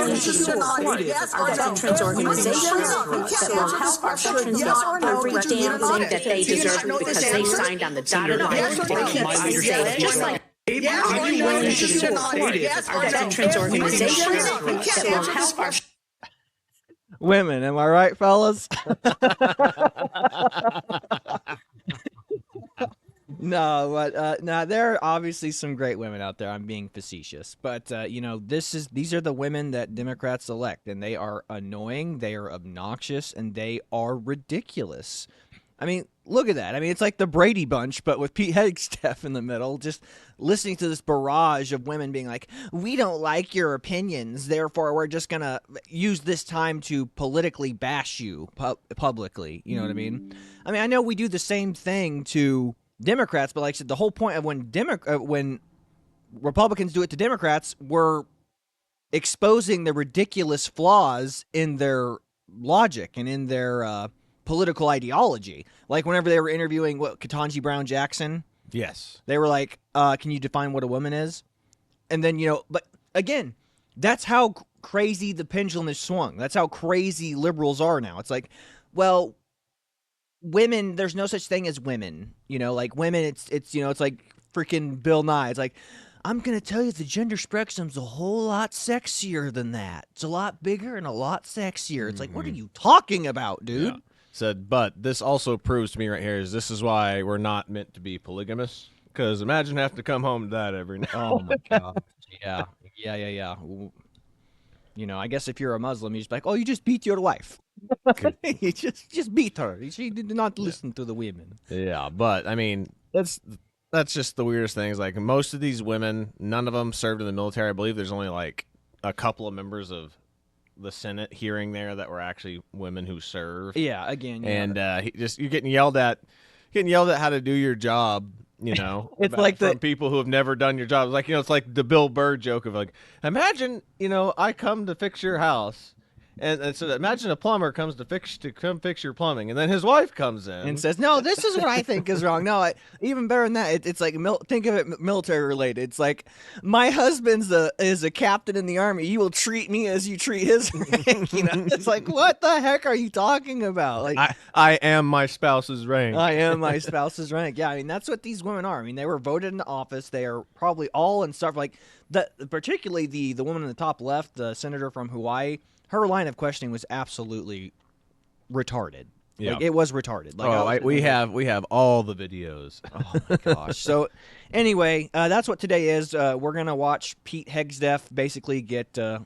willing to support our veterans organizations that will help our veterans get every damn thing that they deserve because they signed on the dotted line to keep us safe, just like are you willing to support our veterans organizations that will help our women? Am I right, fellas? No, but there are obviously some great women out there. I'm being facetious, but these are the women that Democrats elect, and they are annoying, they are obnoxious, and they are ridiculous. I mean, look at that. I mean, it's like the Brady Bunch, but with Pete Hegseth in the middle, just listening to this barrage of women being like, we don't like your opinions, therefore we're just going to use this time to politically bash you publicly. You know what I mean? I mean, I know we do the same thing to Democrats, but like I said, the whole point of when Republicans do it to Democrats, we're exposing the ridiculous flaws in their logic and in their political ideology. Like whenever they were interviewing Ketanji Brown Jackson, yes, they were like, "Can you define what a woman is?" And then but again, that's how crazy the pendulum is swung. That's how crazy liberals are now. It's like, well, women, there's no such thing as women. Like women, it's it's like freaking Bill Nye. It's like, I'm going to tell you the gender spectrum's a whole lot sexier than that. It's a lot bigger and a lot sexier. It's like, what are you talking about, dude? Yeah. Said, but this also proves to me right here this is why we're not meant to be polygamous. Because imagine having to come home to that every night. Oh, my God. Yeah. I guess if you're a Muslim, you just be like, oh, you just beat your wife. You just beat her. She did not listen to the women. Yeah, but, I mean, that's just the weirdest thing. Is like most of these women, none of them served in the military. I believe there's only like a couple of members of the Senate hearing there that were actually women who served. Yeah, again. And you're getting yelled at how to do your job. It's like from people who have never done your job. It's like it's like the Bill Burr joke of like, imagine I come to fix your house. And so imagine a plumber comes to come fix your plumbing, and then his wife comes in and says, "No, this is what I think is wrong." No, even better than that, it's like think of it military related. It's like my husband's is a captain in the army. You will treat me as you treat his rank. It's like, what the heck are you talking about? Like I am my spouse's rank. I am my spouse's rank. Yeah, I mean that's what these women are. I mean they were voted into office. They are probably all in stuff like particularly the woman in the top left, the senator from Hawaii. Her line of questioning was absolutely retarded. Yeah. Like, it was retarded. Like, we have all the videos. Oh my gosh. So anyway, that's what today is. We're gonna watch Pete Hegseth basically get put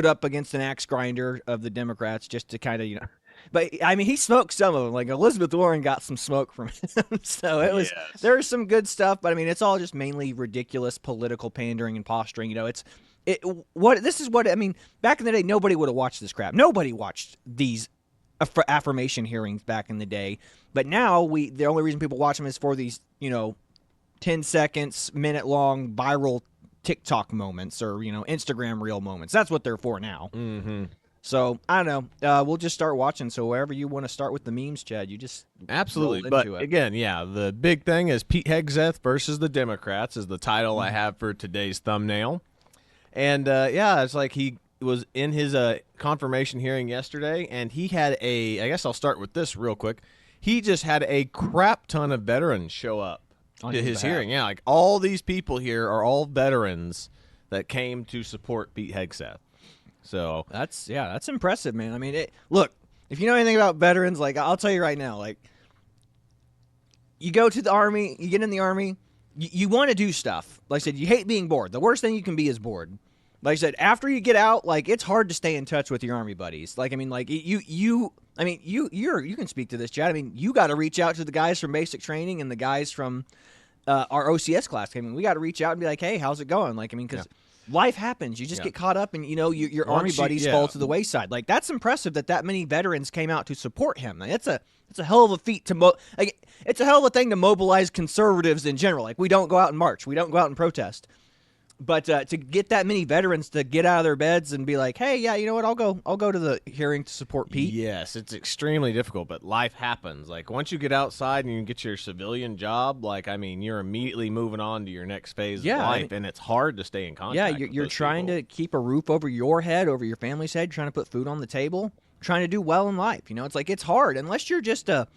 up against an axe grinder of the Democrats just to kind of But I mean, he smoked some of them. Like Elizabeth Warren got some smoke from him, so it was there was some good stuff. But I mean, it's all just mainly ridiculous political pandering and posturing. Back in the day, nobody would have watched this crap. Nobody watched these affirmation hearings back in the day. But now the only reason people watch them is for these 10 seconds, minute long viral TikTok moments or Instagram reel moments. That's what they're for now. Mm-hmm. So I don't know. We'll just start watching. So wherever you want to start with the memes, Chad, you just absolutely. But again, the big thing is Pete Hegseth versus the Democrats is the title I have for today's thumbnail. And it's like he was in his confirmation hearing yesterday, and he had I guess I'll start with this real quick. He just had a crap ton of veterans show up to his hearing. Yeah, like all these people here are all veterans that came to support Pete Hegseth. So that's impressive, man. I mean, look, if you know anything about veterans, like I'll tell you right now, like you go to the Army, you get in the Army, you want to do stuff. Like I said, you hate being bored. The worst thing you can be is bored. Like I said, after you get out, like it's hard to stay in touch with your Army buddies. Like I mean, like you can speak to this, Chad. I mean, you got to reach out to the guys from basic training and the guys from our OCS class. I mean, we got to reach out and be like, hey, how's it going? Like I mean, because life happens. You just get caught up, and your Army buddies fall to the wayside. Like that's impressive that many veterans came out to support him. Like, it's a hell of a feat to it's a hell of a thing to mobilize conservatives in general. Like we don't go out and march, we don't go out and protest. But to get that many veterans to get out of their beds and be like, hey, yeah, you know what, I'll go to the hearing to support Pete. Yes, it's extremely difficult, but life happens. Like, once you get outside and you get your civilian job, like, I mean, you're immediately moving on to your next phase of life, and it's hard to stay in contact. Yeah, you're trying to keep a roof over your head, over your family's head, trying to put food on the table, trying to do well in life. It's like, it's hard unless you're just a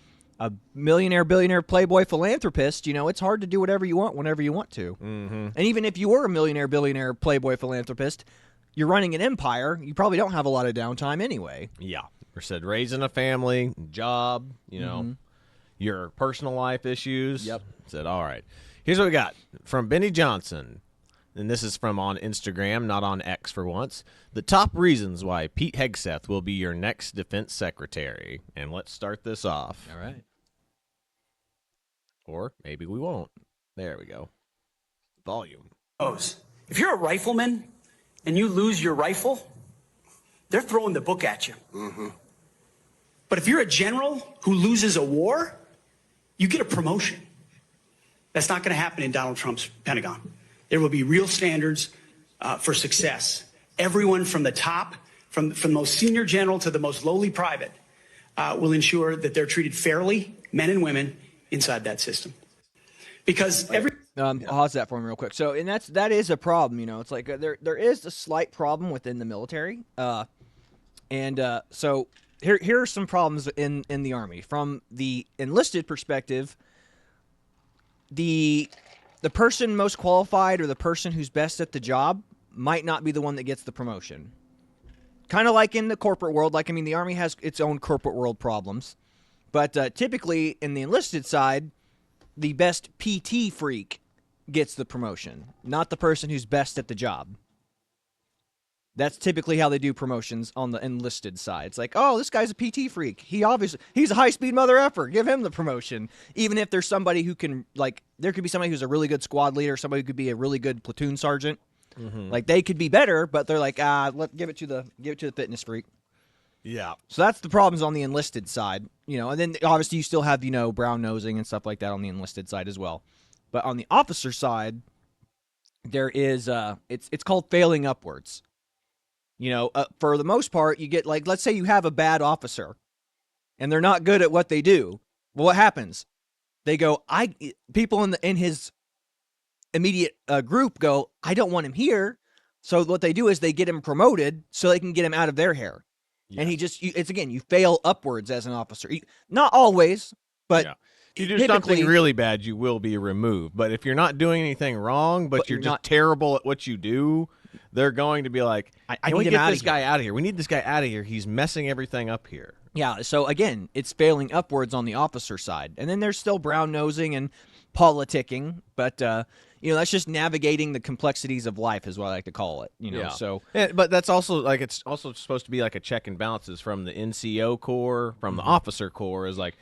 millionaire, billionaire, playboy philanthropist. It's hard to do whatever you want whenever you want to. Mm-hmm. And even if you were a millionaire, billionaire, playboy philanthropist, you're running an empire. You probably don't have a lot of downtime anyway. Yeah. Or said raising a family, job, your personal life issues. Yep. Said, all right. Here's what we got from Benny Johnson. And this is from on Instagram, not on X for once. The top reasons why Pete Hegseth will be your next defense secretary. And let's start this off. All right. Or maybe we won't. There we go. Volume. If you're a rifleman and you lose your rifle, they're throwing the book at you. Mm-hmm. But if you're a general who loses a war, you get a promotion. That's not going to happen in Donald Trump's Pentagon. There will be real standards for success. Everyone from the top, from the most senior general to the most lowly private, will ensure that they're treated fairly, men and women, inside that system. Because pause that for me real quick. So, and that is a problem. It's like there is a slight problem within the military, and so here are some problems in the Army from the enlisted perspective. The person most qualified or the person who's best at the job might not be the one that gets the promotion. Kind of like in the corporate world. The Army has its own corporate world problems. But typically in the enlisted side, the best PT freak gets the promotion, not the person who's best at the job. That's typically how they do promotions on the enlisted side. It's like, oh, this guy's a PT freak. He's a high-speed mother effer. Give him the promotion. Even if there's somebody who can, there could be somebody who's a really good squad leader, somebody who could be a really good platoon sergeant. Mm-hmm. They could be better, but they're like, give it to the fitness freak. Yeah. So that's the problems on the enlisted side, and then obviously you still have, brown nosing and stuff like that on the enlisted side as well. But on the officer side, there is, it's called failing upwards. For the most part, you get, let's say you have a bad officer and they're not good at what they do. Well, what happens? They go, people in his immediate group go, I don't want him here. So what they do is they get him promoted so they can get him out of their hair. Yeah. And you fail upwards as an officer. Not always, but yeah. If you do something really bad, you will be removed. But if you're not doing anything wrong, but you're just terrible at what you do, they're going to be like, can we get this guy out of here? We need this guy out of here. He's messing everything up here. Yeah, so again, it's failing upwards on the officer side. And then there's still brown nosing and politicking, but that's just navigating the complexities of life is what I like to call it. Yeah. So but that's also it's also supposed to be like a check and balances from the NCO Corps, from the officer corps is like,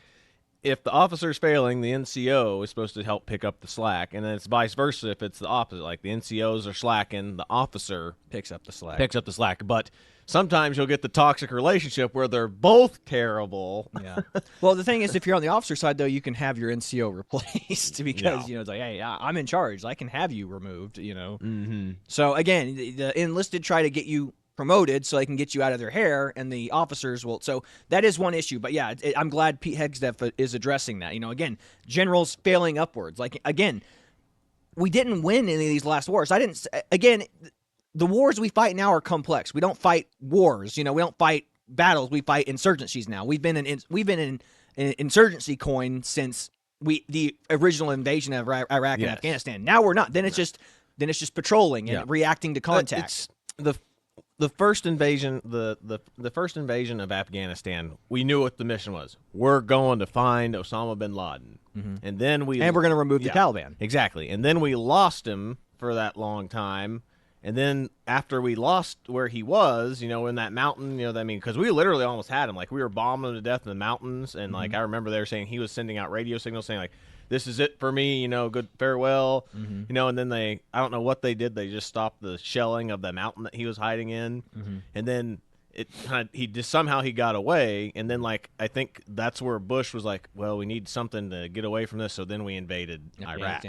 if the officer's failing, the NCO is supposed to help pick up the slack, and then it's vice versa if it's the opposite. Like the NCOs are slacking, the officer picks up the slack. But sometimes you'll get the toxic relationship where they're both terrible. Yeah. Well, the thing is, if you're on the officer side, though, you can have your NCO replaced because it's like, hey, I'm in charge. I can have you removed. Mm-hmm. So again, the enlisted try to get you promoted so they can get you out of their hair, and the officers will. So that is one issue. But yeah, I'm glad Pete Hegseth is addressing that. Again, generals failing upwards. Again, we didn't win any of these last wars. The wars we fight now are complex. We don't fight wars. We don't fight battles. We fight insurgencies now. We've been in insurgency coin since the original invasion of Iraq and Afghanistan. Now we're not. Then it's just patrolling and reacting to contact. The first invasion, the first invasion of Afghanistan, we knew what the mission was. We're going to find Osama bin Laden, and then we're going to remove the Taliban. Exactly, and then we lost him for that long time, and then after we lost where he was, in that mountain, because we literally almost had him. We were bombing him to death in the mountains, and I remember they were saying he was sending out radio signals saying this is it for me, good farewell, and then I don't know what they did. They just stopped the shelling of the mountain that he was hiding in. And then somehow he got away. And then I think that's where Bush was like, well, we need something to get away from this. So then we invaded Iraq.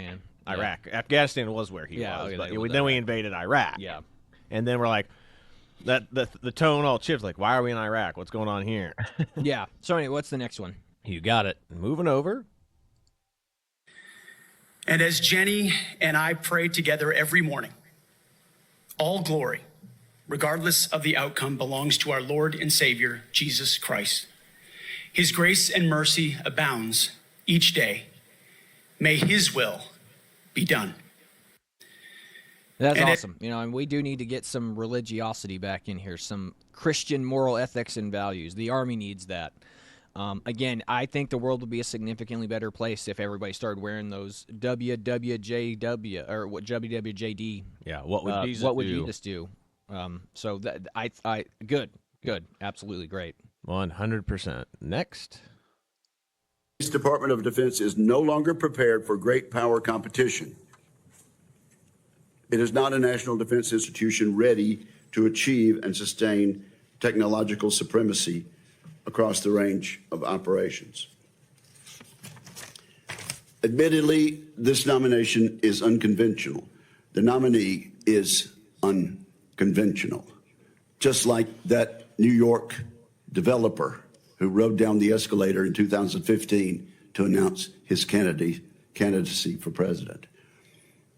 Iraq. Afghanistan was where he was, okay, but that was then we Iraq. invaded Iraq. Yeah. And then we're like, the tone all shifts. Like, why are we in Iraq? What's going on here? Yeah. So anyway, what's the next one? You got it. Moving over. And as Jenny and I pray together every morning, all glory, regardless of the outcome, belongs to our Lord and Savior, Jesus Christ. His grace and mercy abounds each day. May his will be done. That's And awesome. And we do need to get some religiosity back in here, some Christian moral ethics and values. The Army needs that. Again, I think the world would be a significantly better place if everybody started wearing those WWJW or what WWJD. Yeah, what would Jesus what would do? Jesus do? So that I good, absolutely great. 100%. Next. The Department of Defense is no longer prepared for great power competition. It is not a national defense institution ready to achieve and sustain technological supremacy across the range of operations. Admittedly, this nomination is unconventional. The nominee is unconventional, just like that New York developer who rode down the escalator in 2015 to announce his candidacy for president.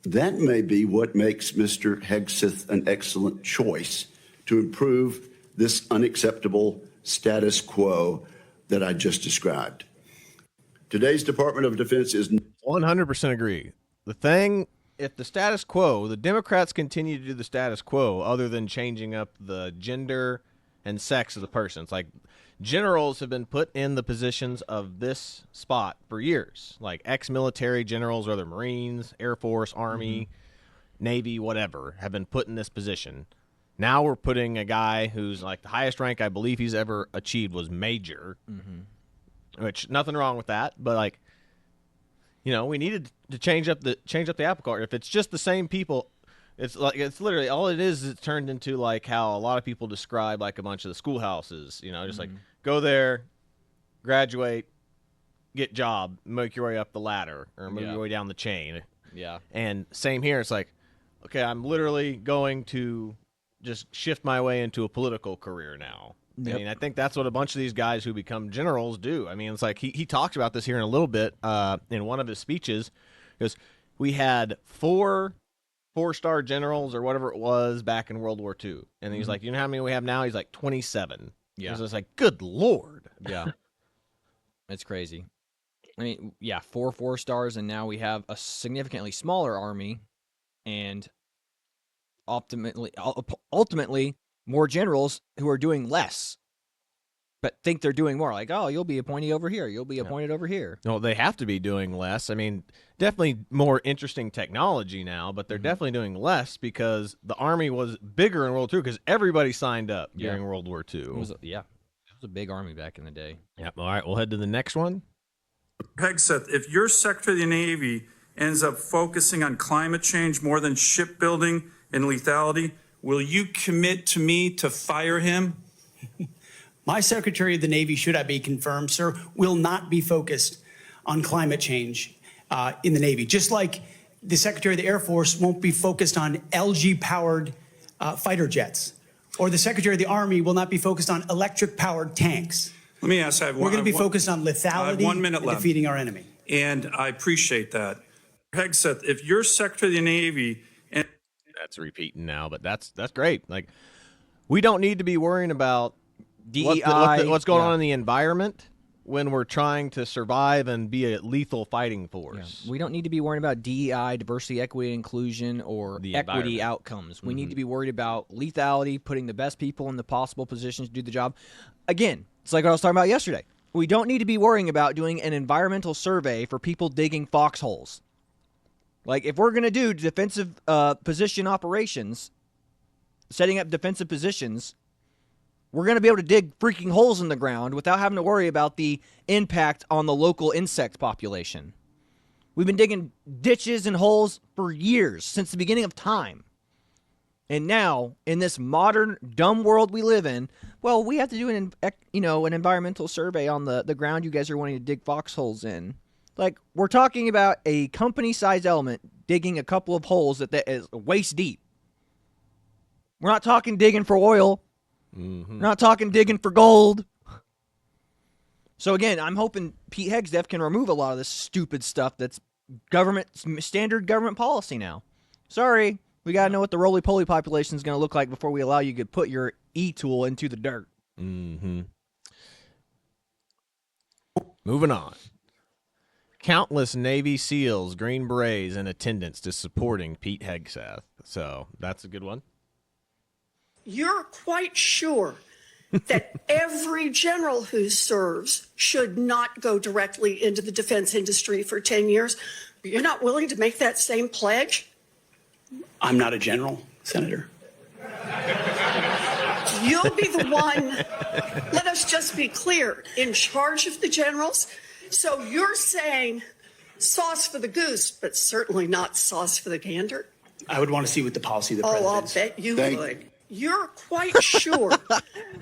That may be what makes Mr. Hegseth an excellent choice to improve this unacceptable status quo that I just described. Today's Department of Defense is 100% agree. The thing, if the status quo, the Democrats continue to do the status quo other than changing up the gender and sex of the person. It's like generals have been put in the positions of this spot for years, like ex-military generals, whether Marines, Air Force, Army, Navy, whatever, have been put in this position. Now we're putting a guy who's like the highest rank I believe he's ever achieved was major, which nothing wrong with that. But like, we needed to change up the apple cart. If it's just the same people, it's literally all it is. It's turned into like how a lot of people describe like a bunch of the schoolhouses. Just like go there, graduate, get job, make your way up the ladder or move your way down the chain. Yeah. And same here. It's like, okay, I'm literally going to just shift my way into a political career now. Yep. I mean, I think that's what a bunch of these guys who become generals do. I mean, it's like he talks about this here in a little bit in one of his speeches, because we had four-star generals or whatever it was back in World War II. And he's like, you know how many we have now? He's like 27. Yeah. It's like, good Lord. Yeah. It's crazy. I mean, 4 stars, and now we have a significantly smaller army, and ultimately more generals who are doing less, but think they're doing more. Like, oh, you'll be appointed over here. You'll be appointed over here. No, they have to be doing less. I mean, definitely more interesting technology now, but they're definitely doing less because the Army was bigger in World War II because everybody signed up during World War II. It was a big army back in the day. Yep. All right, we'll head to the next one. Hegseth, if your Secretary of the Navy ends up focusing on climate change more than shipbuilding and lethality, will you commit to me to fire him? My Secretary of the Navy, should I be confirmed, sir, will not be focused on climate change in the Navy, just like the Secretary of the Air Force won't be focused on LG-powered fighter jets, or the Secretary of the Army will not be focused on electric-powered tanks. Let me ask, We're going to be focused on lethality 1 minute and left. defeating our enemy. And I appreciate that. Hegseth, if your Secretary of the Navy and That's repeating now, but that's great. Like, we don't need to be worrying about DEI, what's going on in the environment when we're trying to survive and be a lethal fighting force. We don't need to be worried about DEI, diversity, equity, inclusion, or The equity environment. outcomes. We need to be worried about lethality, putting the best people in the possible positions to do the job. Again, it's like what I was talking about yesterday. We don't need to be worrying about doing an environmental survey for people digging foxholes. Like, if we're going to do defensive position operations, setting up defensive positions, we're going to be able to dig freaking holes in the ground without having to worry about the impact on the local insect population. We've been digging ditches and holes for years, since the beginning of time. And now, in this modern, dumb world we live in, well, we have to do an environmental survey on the ground you guys are wanting to dig foxholes in. Like, we're talking about a company-sized element digging a couple of holes that is waist deep. We're not talking digging for oil. We're not talking digging for gold. So again, I'm hoping Pete Hegseth can remove a lot of this stupid stuff that's standard government policy now. Sorry, we got to know what the roly-poly population is going to look like before we allow you to put your e-tool into the dirt. Moving on. Countless Navy SEALs, Green Berets in attendance to supporting Pete Hegseth. So that's a good one. You're quite sure that every general who serves should not go directly into the defense industry for 10 years. You're not willing to make that same pledge? I'm not a general, Senator. You'll be the one, let us just be clear, in charge of the generals. So you're saying sauce for the goose, but certainly not sauce for the gander? I would want to see what the policy of the Oh, I'll president is. bet you would. You're quite sure.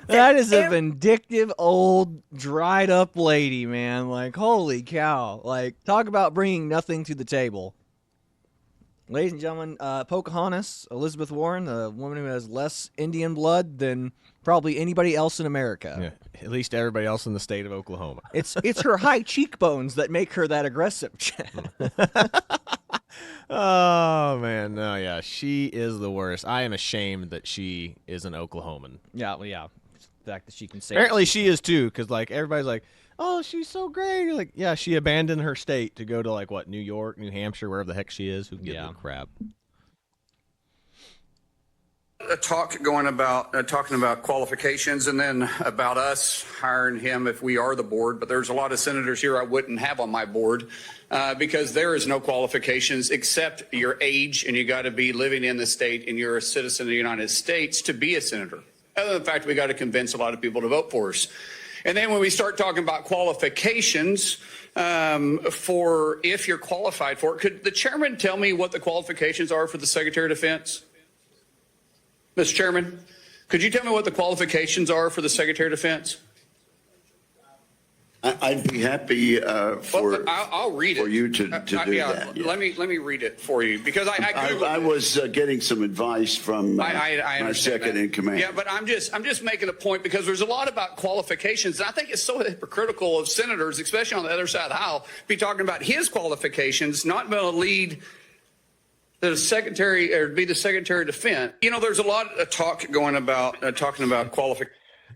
That is a vindictive, old, dried-up lady, man. Like, holy cow. Like, talk about bringing nothing to the table. Ladies and gentlemen, Pocahontas, Elizabeth Warren, a woman who has less Indian blood than probably anybody else in America. Yeah, at least everybody else in the state of Oklahoma. It's her high cheekbones that make her that aggressive. Oh, man. No, yeah. She is the worst. I am ashamed that she is an Oklahoman. Yeah, well, yeah. The fact that she can say Apparently she is, too, because, like, everybody's like, oh, she's so great. You're like, yeah, she abandoned her state to go to, like, what, New York, New Hampshire, wherever the heck she is. Who gives a crap? A talk going about talking about qualifications and then about us hiring him if we are the board. But there's a lot of senators here I wouldn't have on my board because there is no qualifications except your age, and you got to be living in the state and you're a citizen of the United States to be a senator. Other than the fact we got to convince a lot of people to vote for us. And then when we start talking about qualifications for if you're qualified for it, could the chairman tell me what the qualifications are for the Secretary of Defense? Mr. Chairman, could you tell me what the qualifications are for the Secretary of Defense? I'd be happy I'll read it for you to do that. Yeah. Let me read it for you because I Googled I was getting some advice from my second in command. Yeah, but I'm just making a point because there's a lot about qualifications, and I think it's so hypocritical of senators, especially on the other side of the aisle, be talking about his qualifications, not going to lead the secretary or be the Secretary of Defense. You know, there's a lot of talk going about talking about qualifications.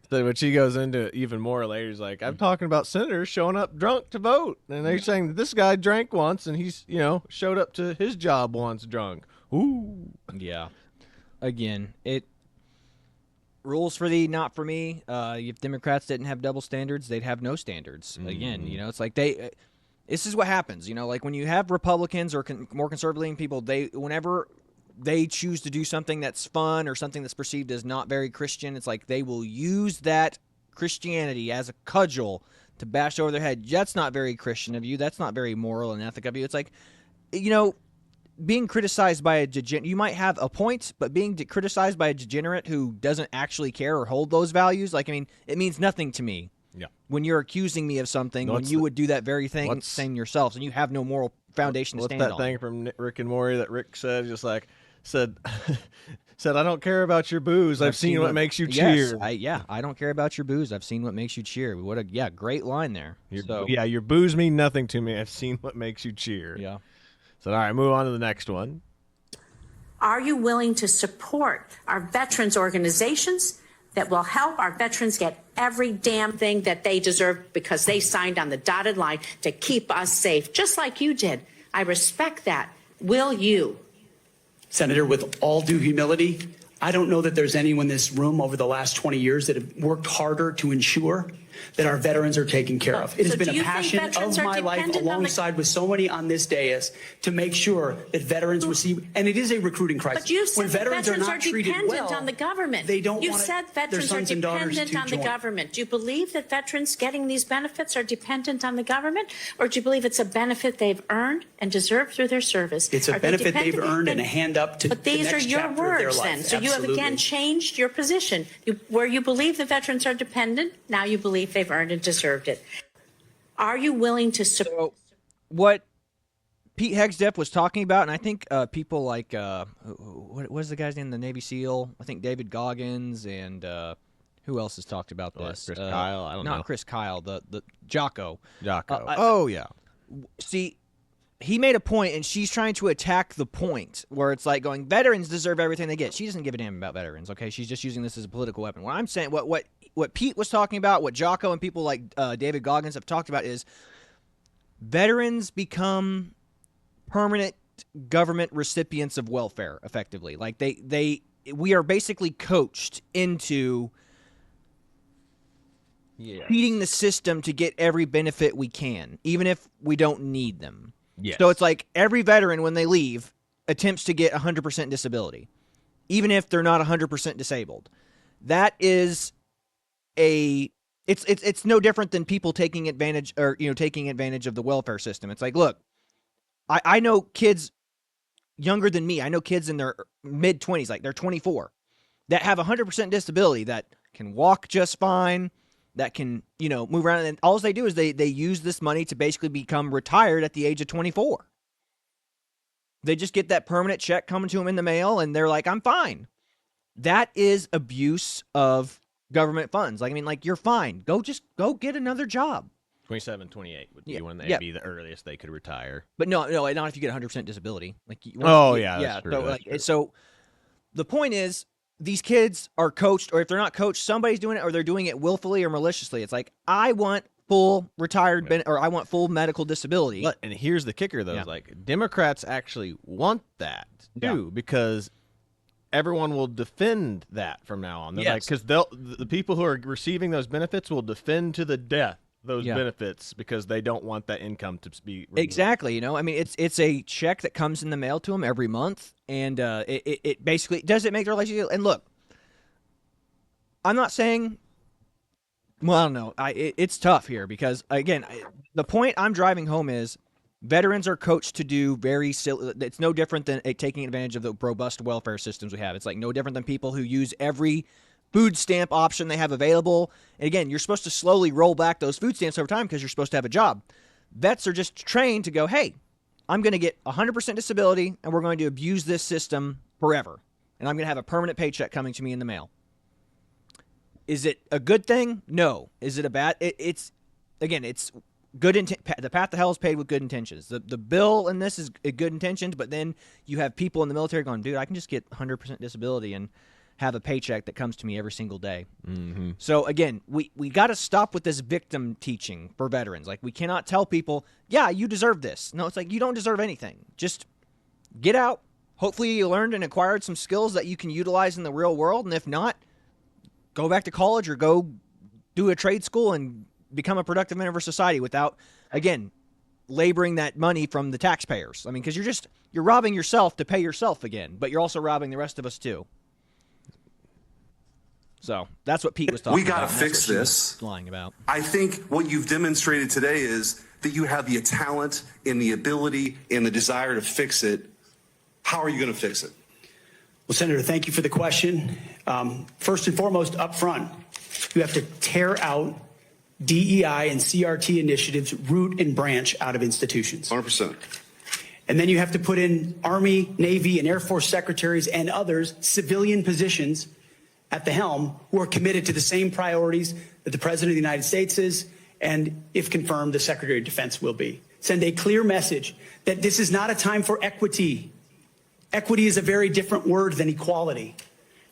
So when she goes into even more later, he's like, I'm talking about senators showing up drunk to vote. And they're saying that this guy drank once and he's, showed up to his job once drunk. Ooh. Yeah. Again, it rules for thee, not for me. If Democrats didn't have double standards, they'd have no standards. Again, it's like this is what happens. Like when you have Republicans or more conservative people, whenever they choose to do something that's fun or something that's perceived as not very Christian, it's like they will use that Christianity as a cudgel to bash over their head. That's not very Christian of you. That's not very moral and ethic of you. It's like, being criticized by a degenerate, you might have a point, but being criticized by a degenerate who doesn't actually care or hold those values, it means nothing to me. Yeah. When you're accusing me of something, when you would do that very thing yourselves, and you have no moral foundation to stand on. What's that thing from Rick and Morty that Rick said? Just like said, I don't care about your booze. I've seen what makes you cheer. Yes, I don't care about your booze. I've seen what makes you cheer. What a great line there. Your booze mean nothing to me. I've seen what makes you cheer. Yeah. So all right, move on to the next one. Are you willing to support our veterans organizations that will help our veterans get every damn thing that they deserve because they signed on the dotted line to keep us safe, just like you did? I respect that. Will you? Senator, with all due humility, I don't know that there's anyone in this room over the last 20 years that have worked harder to ensure that our veterans are taken care of. It has been a passion of my life, alongside with so many on this dais, to make sure that veterans receive, and it is a recruiting crisis. But you said when veterans veterans are not treated dependent well, on the government. They don't You want said their veterans are sons and daughters dependent to on the join. government. Do you believe that veterans getting these benefits are dependent on the government, or do you believe it's a benefit they've earned and deserved through their service? It's a benefit they've earned and a hand up to But the these next are your chapter of their words life. then. So you have Absolutely. again changed your position. Where you believe the veterans are dependent, now you believe they've earned and deserved it. Are you willing to support? what Pete Hegseth was talking about, and I think people like what was the guy's name, the Navy SEAL? I think David Goggins, and who else has talked about this? Chris Kyle? I don't know. Not Chris Kyle, the Jocko. Oh, yeah. See, he made a point, and she's trying to attack the point where it's like going, veterans deserve everything they get. She doesn't give a damn about veterans, okay? She's just using this as a political weapon. What I'm saying, what Pete was talking about, what Jocko and people like David Goggins have talked about is veterans become permanent government recipients of welfare, effectively. Like we are basically coached into feeding the system to get every benefit we can, even if we don't need them. Yes. So it's like every veteran, when they leave, attempts to get 100% disability, even if they're not 100% disabled. That is it's no different than people taking advantage of the welfare system. It's like, look, I know kids younger than me. I know kids in their mid-20s, like they're 24, that have 100% disability, that can walk just fine, that can, move around. And all they do is they use this money to basically become retired at the age of 24. They just get that permanent check coming to them in the mail, and they're like, I'm fine. That is abuse of government funds. Like, I mean, like, you're fine. Go get another job. 27, 28 would be when they'd be the earliest they could retire. But no, not if you get 100% disability. Like, that's true, So, that's true. So the point is, these kids are coached, or if they're not coached, somebody's doing it, or they're doing it willfully or maliciously. It's like, I want full retired or I want full medical disability. And here's the kicker, though: is like Democrats actually want that too, because everyone will defend that from now on. They're like, because the people who are receiving those benefits will defend to the death those benefits, because they don't want that income to be removed. Exactly. I mean, it's a check that comes in the mail to them every month, and it basically does it make their life easier. And look, I'm not saying, well, I don't know. It's tough here because, again, the point I'm driving home is veterans are coached to do very silly. It's no different than taking advantage of the robust welfare systems we have. It's like no different than people who use every food stamp option they have available. And again, you're supposed to slowly roll back those food stamps over time because you're supposed to have a job. Vets are just trained to go, hey, I'm going to get 100% disability, and we're going to abuse this system forever. And I'm going to have a permanent paycheck coming to me in the mail. Is it a good thing? No. Is it a bad? It's good. The path to hell is paved with good intentions. The bill in this is good intentions, but then you have people in the military going, dude, I can just get 100% disability and have a paycheck that comes to me every single day. Mm-hmm. So again, we got to stop with this victim teaching for veterans. Like, we cannot tell people, yeah, you deserve this. No, it's like, you don't deserve anything. Just get out. Hopefully you learned and acquired some skills that you can utilize in the real world. And if not, go back to college or go do a trade school and become a productive member of society without, again, laboring that money from the taxpayers. I mean, because you're robbing yourself to pay yourself again, but you're also robbing the rest of us too. So that's what Pete was talking about. We got to fix this. Lying about. I think what you've demonstrated today is that you have the talent and the ability and the desire to fix it. How are you going to fix it? Well, Senator, thank you for the question. First and foremost, up front, you have to tear out DEI and CRT initiatives, root and branch, out of institutions. 100%. And then you have to put in Army, Navy, and Air Force secretaries and others, civilian positions at the helm, who are committed to the same priorities that the President of the United States is, and if confirmed, the Secretary of Defense will be. Send a clear message that this is not a time for equity. Equity is a very different word than equality.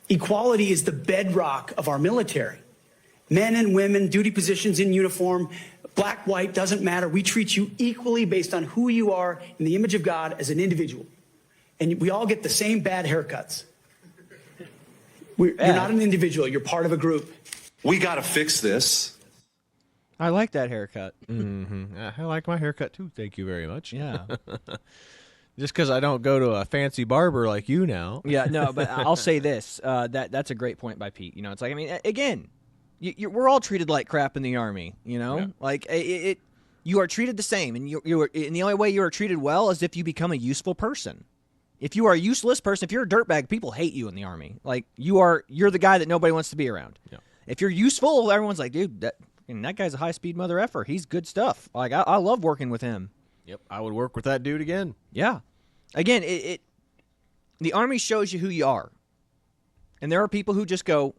Equality is the bedrock of our military. Men and women, duty positions in uniform, black, white, doesn't matter. We treat you equally based on who you are in the image of God as an individual. And we all get the same bad haircuts. You're not an individual. You're part of a group. We got to fix this. I like that haircut. Mm-hmm. I like my haircut too. Thank you very much. Yeah. Just because I don't go to a fancy barber like you now. Yeah, no, but I'll say this. That's a great point by Pete. It's like, I mean, again, we're all treated like crap in the Army, Yeah. Like, you are treated the same, and and the only way you are treated well is if you become a useful person. If you are a useless person, if you're a dirtbag, people hate you in the Army. Like, you're the guy that nobody wants to be around. Yeah. If you're useful, everyone's like, dude, that guy's a high-speed mother effer. He's good stuff. Like, I love working with him. Yep, I would work with that dude again. Yeah. Again, the Army shows you who you are. And there are people who just go,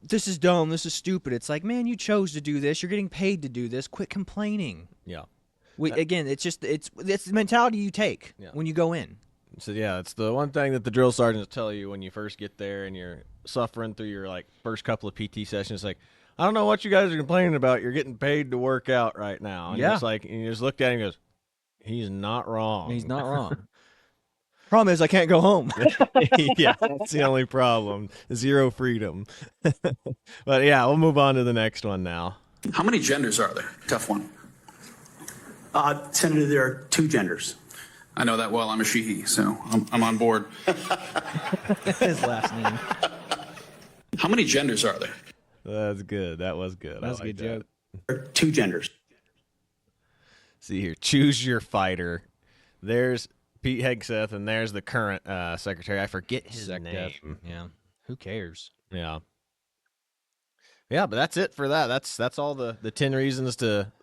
this is dumb, this is stupid. It's like, man, you chose to do this. You're getting paid to do this. Quit complaining. Yeah. Again, it's the mentality you take when you go in. So, yeah, it's the one thing that the drill sergeants tell you when you first get there and you're suffering through your, like, first couple of PT sessions. It's like, I don't know what you guys are complaining about. You're getting paid to work out right now. And it's like, and you just looked at him and goes, he's not wrong. He's not wrong. Problem is, I can't go home. Yeah, that's the only problem. Zero freedom. But, yeah, we'll move on to the next one now. How many genders are there? Tough one. Senator, there are 2 genders. I know that well. I'm a she, so I'm on board. His last name. How many genders are there? That's good. That was good. That's a good joke. There are 2 genders. See here. Choose your fighter. There's Pete Hegseth, and there's the current secretary. I forget his name. Yeah. Who cares? Yeah. Yeah, but that's it for that. That's all the 10 reasons to,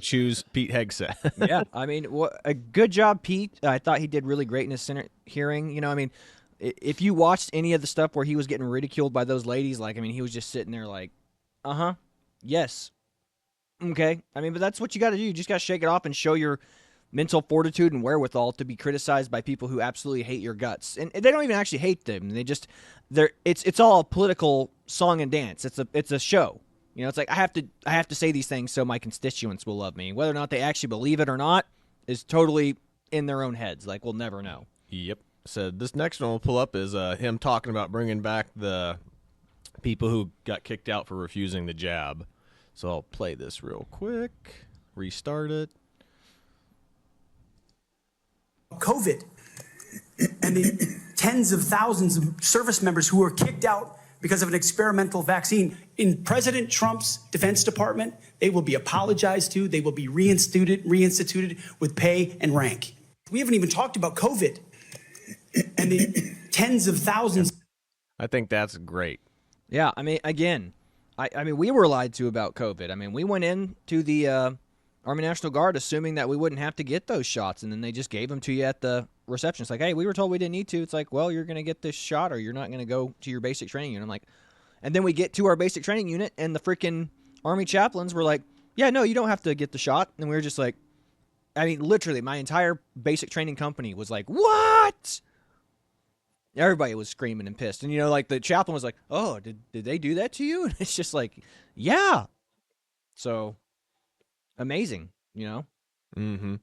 choose Pete Hegseth. Yeah. I mean, a good job, Pete. I thought he did really great in his Senate hearing. I mean, if you watched any of the stuff where he was getting ridiculed by those ladies, he was just sitting there like, yes. Okay. I mean, but that's what you got to do. You just got to shake it off and show your mental fortitude and wherewithal to be criticized by people who absolutely hate your guts. And they don't even actually hate them. It's all a political song and dance. It's a show. It's like I have to say these things so my constituents will love me. Whether or not they actually believe it or not is totally in their own heads. Like, we'll never know. Yep. So this next one we'll pull up is him talking about bringing back the people who got kicked out for refusing the jab. So I'll play this real quick, restart it. COVID and the tens of thousands of service members who were kicked out because of an experimental vaccine. In President Trump's Defense Department, they will be apologized to. They will be reinstituted with pay and rank. We haven't even talked about COVID and the tens of thousands. I think that's great. Yeah, I mean, again, I mean, we were lied to about COVID. I mean, we went into the Army National Guard assuming that we wouldn't have to get those shots, and then they just gave them to you at the reception. It's like, hey, we were told we didn't need to. It's like, well, you're going to get this shot or you're not going to go to your basic training unit. I'm like, and then we get to our basic training unit, and the freaking Army chaplains were like, yeah, no, you don't have to get the shot. And we were just like, I mean, literally, my entire basic training company was like, what? Everybody was screaming and pissed. And, like the chaplain was like, oh, did they do that to you? And it's just like, yeah. So, amazing, Mm-hmm.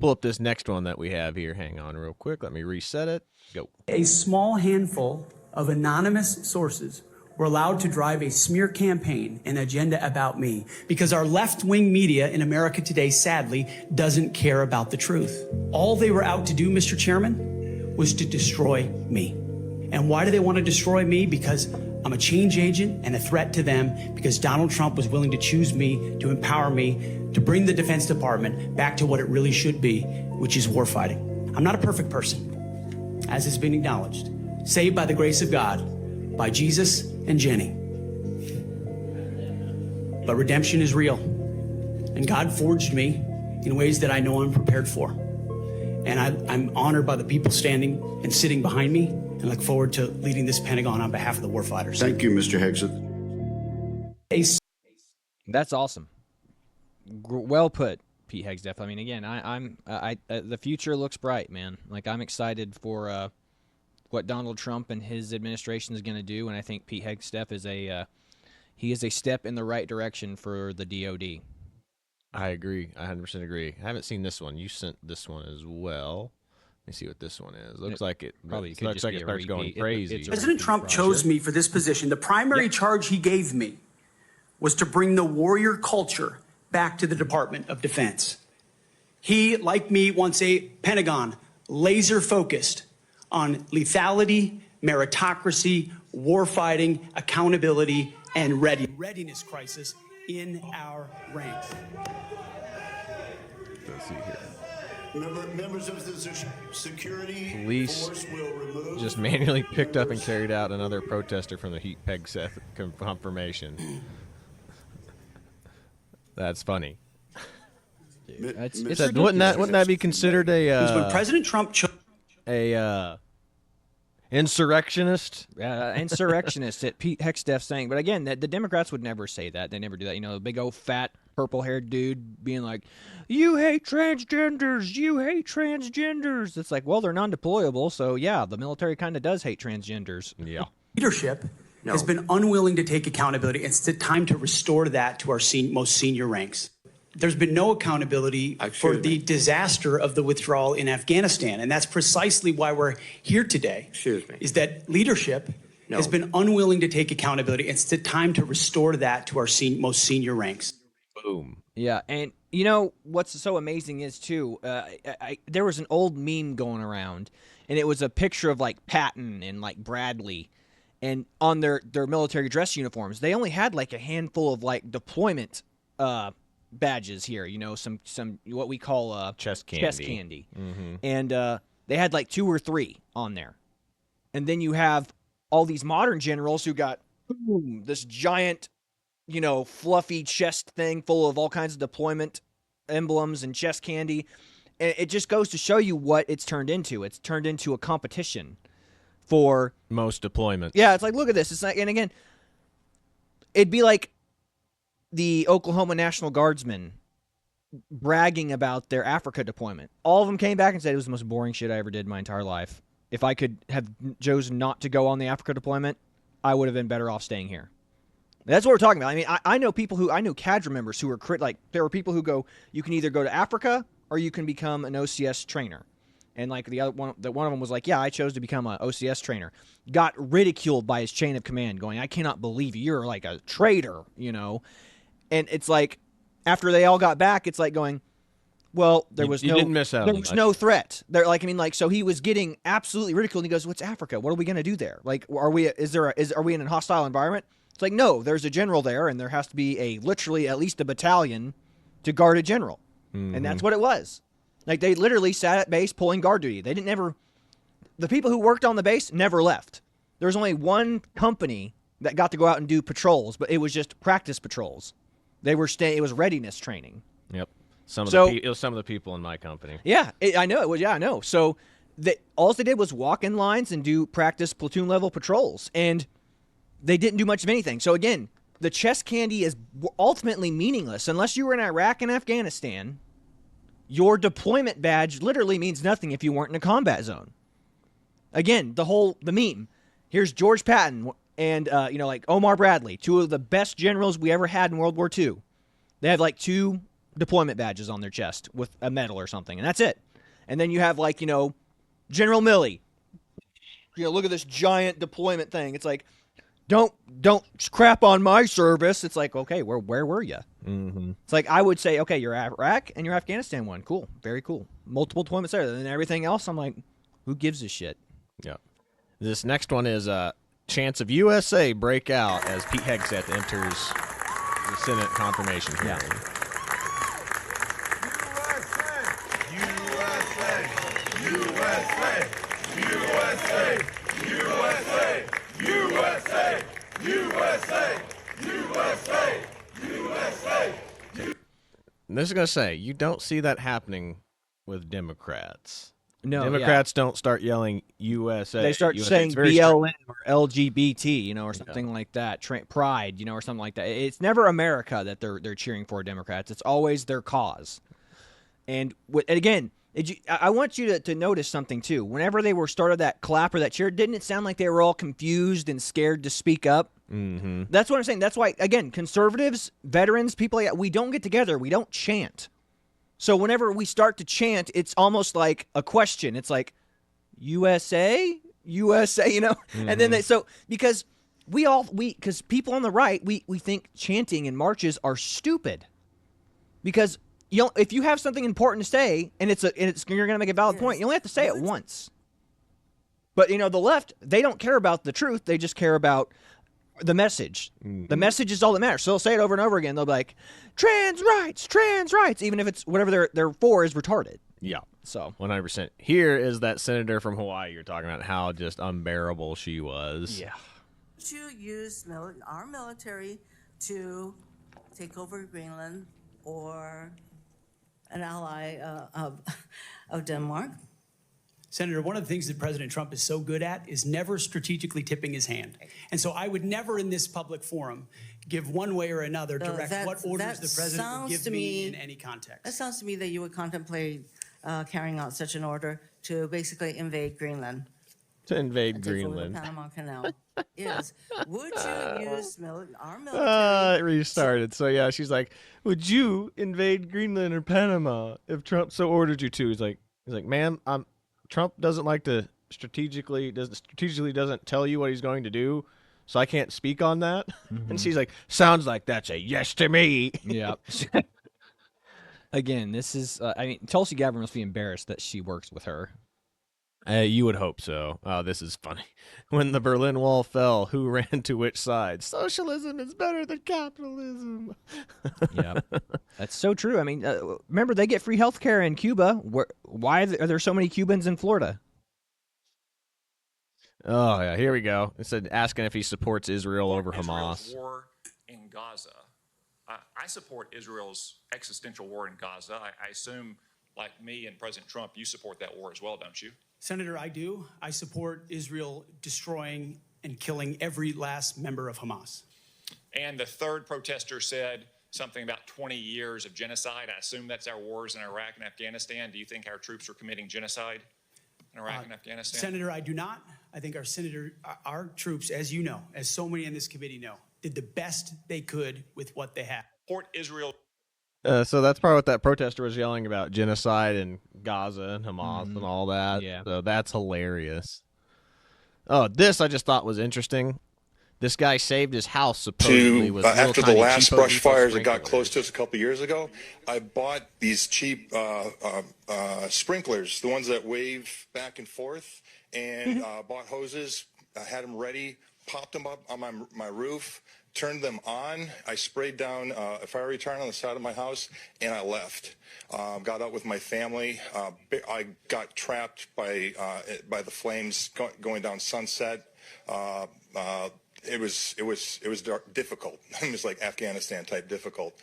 Pull up this next one that we have here. Hang on real quick. Let me reset it. Go. A small handful of anonymous sources were allowed to drive a smear campaign and agenda about me because our left-wing media in America today, sadly, doesn't care about the truth. All they were out to do, Mr. Chairman, was to destroy me. And why do they want to destroy me? Because I'm a change agent and a threat to them, because Donald Trump was willing to choose me, to empower me, to bring the Defense Department back to what it really should be, which is warfighting. I'm not a perfect person, as has been acknowledged. Saved by the grace of God, by Jesus and Jenny. But redemption is real. And God forged me in ways that I know I'm prepared for. And I'm honored by the people standing and sitting behind me, and look forward to leading this Pentagon on behalf of the warfighters. Thank you, Mr. Hegseth. That's awesome. Well put, Pete Hegseth. I mean, again, the future looks bright, man. Like, I'm excited for what Donald Trump and his administration is going to do, and I think Pete Hegseth is a step in the right direction for the DoD. I agree. I 100% agree. I haven't seen this one. You sent this one as well. Let me see what this one is. Looks like it probably looks like it starts going crazy. President Trump chose me for this position. The primary charge he gave me was to bring the warrior culture back to the Department of Defense. He, like me, wants a Pentagon laser focused on lethality, meritocracy, warfighting, accountability, and readiness crisis in our ranks. Let's see here. Members of the security Police force will remove... just manually picked up and carried out another protester from the Pete Hegseth confirmation. That's funny. Wouldn't that be considered when President Trump insurrectionist? Insurrectionist that Pete Hegseth saying. But again, the Democrats would never say that. They never do that. You know, the big old fat purple-haired dude being like, "You hate transgenders. You hate transgenders." It's like, well, they're non-deployable, so yeah, the military kind of does hate transgenders. Yeah. leadership has been unwilling to take accountability. It's the time to restore that to our most senior ranks. There's been no accountability for the disaster of the withdrawal in Afghanistan. And that's precisely why we're here today. Is that leadership has been unwilling to take accountability. It's the time to restore that to our most senior ranks. Boom. Yeah, and you know what's so amazing is too, there was an old meme going around, and it was a picture of like Patton and like Bradley, and on their military dress uniforms, they only had like a handful of like deployment badges here. You know, some what we call chest candy. Chest candy, and they had like 2 or 3 on there, and then you have all these modern generals who got this giant, you know, fluffy chest thing full of all kinds of deployment emblems and chest candy. And it just goes to show you what it's turned into. It's turned into a competition for most deployments. Yeah, it's like, look at this. It's like, and again, it'd be like the Oklahoma National Guardsmen bragging about their Africa deployment. All of them came back and said it was the most boring shit I ever did in my entire life. If I could have chosen not to go on the Africa deployment, I would have been better off staying here. That's what we're talking about. I mean, I know people who, I know cadre members who are like, there were people who go, you can either go to Africa or you can become an OCS trainer. And like one of them was like, yeah, I chose to become an OCS trainer. Got ridiculed by his chain of command, going, I cannot believe you're like a traitor, you know? And it's like, after they all got back, it's like going, well, there was you didn't miss out. There was no threat. There, like, I mean, like, so he was getting absolutely ridiculed. And he goes, "What's Africa? What are we going to do there? Like, are we in a hostile environment?" It's like, no, there's a general there, and there has to be literally at least a battalion to guard a general, and that's what it was. Like, they literally sat at base pulling guard duty. They the people who worked on the base never left. There was only one company that got to go out and do patrols, but it was just practice patrols. They were it was readiness training. Yep. It was some of the people in my company. Yeah, I know it was. Yeah, I know. So all they did was walk in lines and do practice platoon level patrols, and they didn't do much of anything. So again, the chest candy is ultimately meaningless unless you were in Iraq and Afghanistan. Your deployment badge literally means nothing if you weren't in a combat zone. Again, the meme. Here's George Patton and like Omar Bradley, 2 of the best generals we ever had in World War II. They have like 2 deployment badges on their chest with a medal or something, and that's it. And then you have like, General Milley. Look at this giant deployment thing. It's like, don't crap on my service. It's like, okay, where were you? It's like, I would say, okay, you're Iraq and you're Afghanistan one. Cool. Very cool. Multiple deployments there. And then everything else, I'm like, who gives a shit? Yeah. This next one is chance of USA breakout as Pete Hegseth enters the Senate confirmation hearing. Yeah. And this is going to say, you don't see that happening with Democrats. No, Democrats don't start yelling USA. They start saying BLM or LGBT, or something like that. Pride, or something like that. It's never America that they're cheering for, Democrats. It's always their cause. And again, I want you to notice something too. Whenever they were started that clap or that cheer, didn't it sound like they were all confused and scared to speak up? Mm-hmm. That's what I'm saying. That's why, again, conservatives, veterans, people like that, we don't get together. We don't chant. So whenever we start to chant, it's almost like a question. It's like, USA? USA, Mm-hmm. And then because because people on the right, we think chanting and marches are stupid. Because if you have something important to say and you're going to make a valid point, you only have to say it once. But the left, they don't care about the truth. They just care about the message. Mm-hmm. The message is all that matters. So they'll say it over and over again. They'll be like, trans rights, even if it's whatever they're for is retarded. Yeah. So 100%. Here is that senator from Hawaii you're talking about, how just unbearable she was. Yeah. To use our military to take over Greenland or an ally of Denmark. Senator, one of the things that President Trump is so good at is never strategically tipping his hand. And so I would never in this public forum give one way or another direct what orders the president would give me in any context. That sounds to me that you would contemplate carrying out such an order to basically invade Greenland. To invade and take over Greenland. The Panama Canal. Yes. Would you use our military? It restarted. So yeah, she's like, "Would you invade Greenland or Panama if Trump so ordered you to?" He's like, "Ma'am, Trump doesn't like to strategically doesn't tell you what he's going to do, so I can't speak on that." And she's like, "Sounds like that's a yes to me." Yeah. Again, this is. I mean, Tulsi Gabbard must be embarrassed that she works with her. You would hope so. Oh, this is funny. When the Berlin Wall fell, who ran to which side? Socialism is better than capitalism. Yeah, that's so true. I mean, remember, they get free health care in Cuba. Why are there so many Cubans in Florida? Oh, yeah, here we go. It said asking if he supports Israel over Hamas. Israel's war in Gaza. I support Israel's existential war in Gaza. I assume, like me and President Trump, you support that war as well, don't you? Senator, I do. I support Israel destroying and killing every last member of Hamas. And the third protester said something about 20 years of genocide. I assume that's our wars in Iraq and Afghanistan. Do you think our troops are committing genocide in Iraq and Afghanistan? Senator, I do not. I think our troops, as you know, as so many in this committee know, did the best they could with what they had. Support Israel. So that's probably what that protester was yelling about, genocide in Gaza and Hamas and all that. Yeah. So that's hilarious. Oh, this I just thought was interesting. This guy saved his house supposedly with after the last cheapo brush fires that got sprinklers. close to us a couple years ago. I bought these cheap sprinklers, the ones that wave back and forth, and bought hoses. I had them ready, popped them up on my roof, turned them on. I sprayed down a fire retardant on the side of my house, and I left. Got out with my family. I got trapped by the flames going down Sunset. It was difficult. It was like Afghanistan type difficult.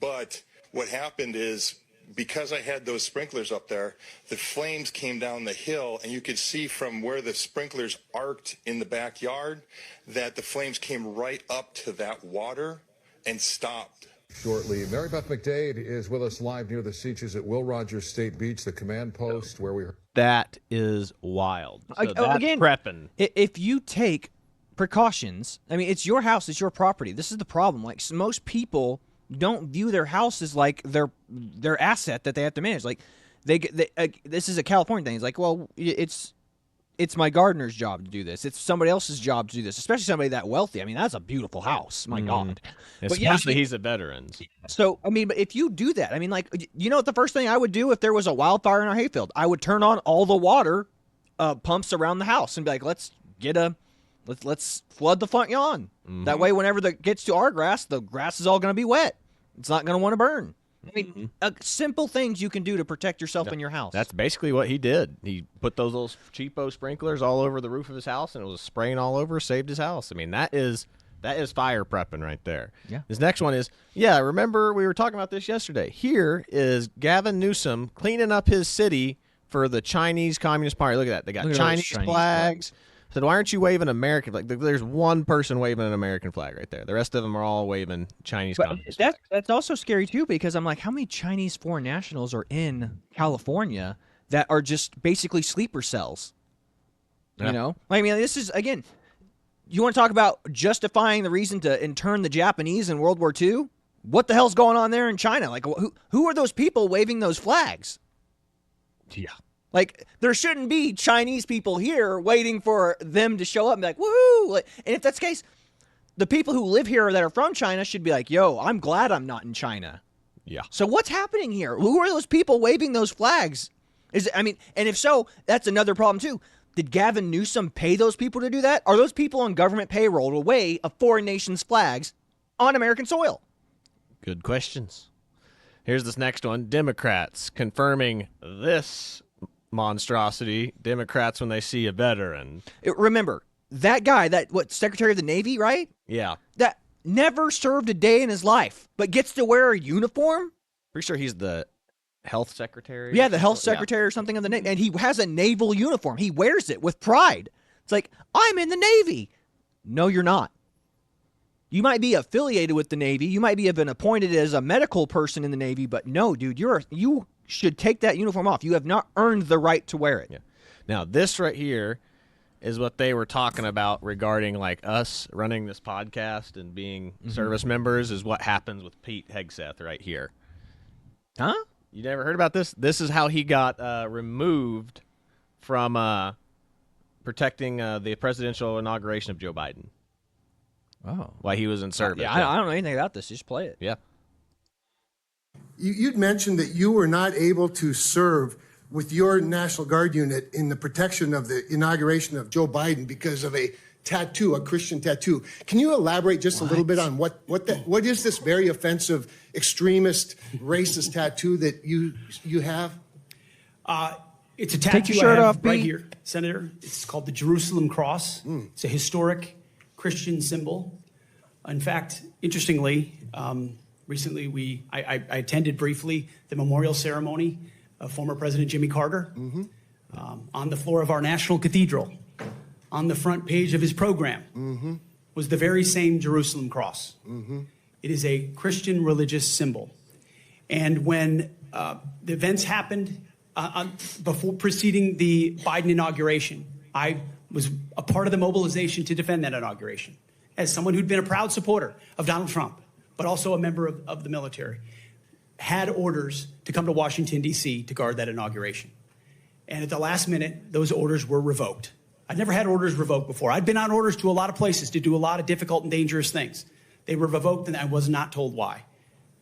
But what happened is, because I had those sprinklers up there, the flames came down the hill, and you could see from where the sprinklers arced in the backyard that the flames came right up to that water and stopped. Shortly, Mary Beth McDade is with us live near the Seaches at Will Rogers State Beach, the command post where we. That is wild. So that's again, prepping. If you take precautions, I mean, it's your house, it's your property. This is the problem. Like, most people don't view their house as like their asset that they have to manage. Like, this is a California thing. It's like, well, it's my gardener's job to do this. It's somebody else's job to do this, especially somebody that wealthy. I mean, that's a beautiful house. My God. Especially he's a veteran. So, I mean, but if you do that, I mean, like, you know what the first thing I would do if there was a wildfire in our hayfield? I would turn on all the water pumps around the house and be like, let's flood the front lawn. That way, whenever it gets to our grass, the grass is all going to be wet. It's not going to want to burn. I mean, simple things you can do to protect yourself in your house. That's basically what he did. He put those little cheapo sprinklers all over the roof of his house, and it was spraying all over, saved his house. I mean, that is fire prepping right there. Yeah. This next one is, remember we were talking about this yesterday. Here is Gavin Newsom cleaning up his city for the Chinese Communist Party. Look at that. They got Chinese flags. Said, why aren't you waving American flag? There's one person waving an American flag right there. The rest of them are all waving Chinese communist flags. That's also scary, too, because I'm like, how many Chinese foreign nationals are in California that are just basically sleeper cells? Yeah. You know? I mean, this is, again, you want to talk about justifying the reason to intern the Japanese in World War II? What the hell's going on there in China? Like, who are those people waving those flags? Yeah. Like, there shouldn't be Chinese people here waiting for them to show up and be like, woohoo! Like, and if that's the case, the people who live here that are from China should be like, yo, I'm glad I'm not in China. Yeah. So what's happening here? Who are those people waving those flags? And if so, that's another problem too. Did Gavin Newsom pay those people to do that? Are those people on government payroll to wave a foreign nation's flags on American soil? Good questions. Here's this next one. Democrats confirming this monstrosity. Democrats when they see a veteran. Remember, that guy, Secretary of the Navy, right? Yeah. That never served a day in his life, but gets to wear a uniform? Pretty sure he's the health secretary. Yeah, the health secretary or something of the Navy. And he has a naval uniform. He wears it with pride. It's like, I'm in the Navy. No, you're not. You might be affiliated with the Navy. You might be been appointed as a medical person in the Navy, but no, dude, you should take that uniform off. You have not earned the right to wear it. Yeah. Now, this right here is what they were talking about regarding like us running this podcast and being service members is what happens with Pete Hegseth right here. Huh? You never heard about this? This is how he got removed from protecting the presidential inauguration of Joe Biden. Oh. While he was in service. I don't know anything about this. Just play it. Yeah. You'd mentioned that you were not able to serve with your National Guard unit in the protection of the inauguration of Joe Biden because of a tattoo, a Christian tattoo. Can you elaborate just a little bit on what is this very offensive, extremist, racist tattoo that you have? It's a tattoo Take your shirt off, right Pete. here, Senator. It's called the Jerusalem Cross. It's a historic Christian symbol. In fact, interestingly, recently I attended briefly the memorial ceremony of former President Jimmy Carter on the floor of our National Cathedral. On the front page of his program was the very same Jerusalem Cross. It is a Christian religious symbol. And when the events happened before preceding the Biden inauguration, I was a part of the mobilization to defend that inauguration as someone who'd been a proud supporter of Donald Trump, but also a member of the military, had orders to come to Washington, D.C. to guard that inauguration. And at the last minute, those orders were revoked. I'd never had orders revoked before. I'd been on orders to a lot of places to do a lot of difficult and dangerous things. They were revoked, and I was not told why.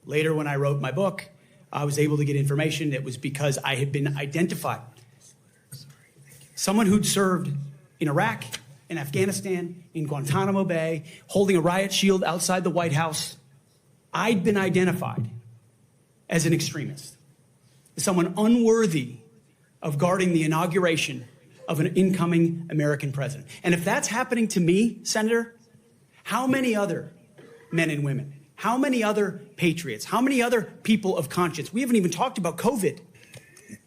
Later, when I wrote my book, I was able to get information. It was because I had been identified. Someone who'd served in Iraq, in Afghanistan, in Guantanamo Bay, holding a riot shield outside the White House. I'd been identified as an extremist, as someone unworthy of guarding the inauguration of an incoming American president. And if that's happening to me, Senator, how many other men and women, how many other patriots, how many other people of conscience? We haven't even talked about COVID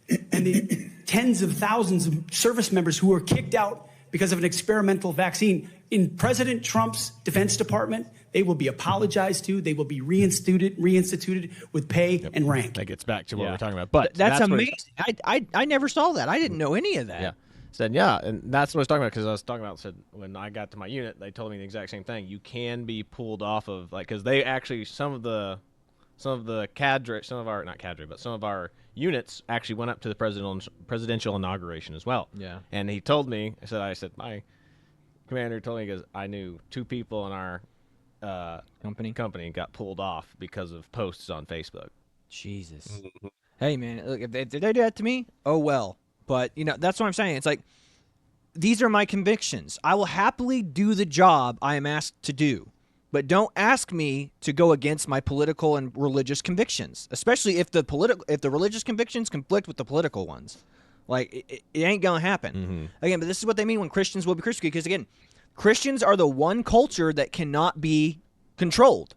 and the tens of thousands of service members who were kicked out because of an experimental vaccine. In President Trump's Defense Department, they will be apologized to. They will be reinstituted with pay and rank. That gets back to what we're talking about. But That's amazing. I never saw that. I didn't know any of that. Yeah. Said, yeah, and that's what I was talking about, because I was talking about, said, when I got to my unit, they told me the exact same thing. You can be pulled off of, like, because they actually, some of the cadre, some of our units actually went up to the presidential inauguration as well. Yeah. And he told me, I said, my commander told me, because I knew 2 people in our company got pulled off because of posts on Facebook. Jesus. Hey, man, look, if they do that to me, oh well. But, that's what I'm saying. It's like, these are my convictions. I will happily do the job I am asked to do. But don't ask me to go against my political and religious convictions, especially if the religious convictions conflict with the political ones. Like, it ain't going to happen. Again, but this is what they mean when Christians will be persecuted. Because, again, Christians are the one culture that cannot be controlled.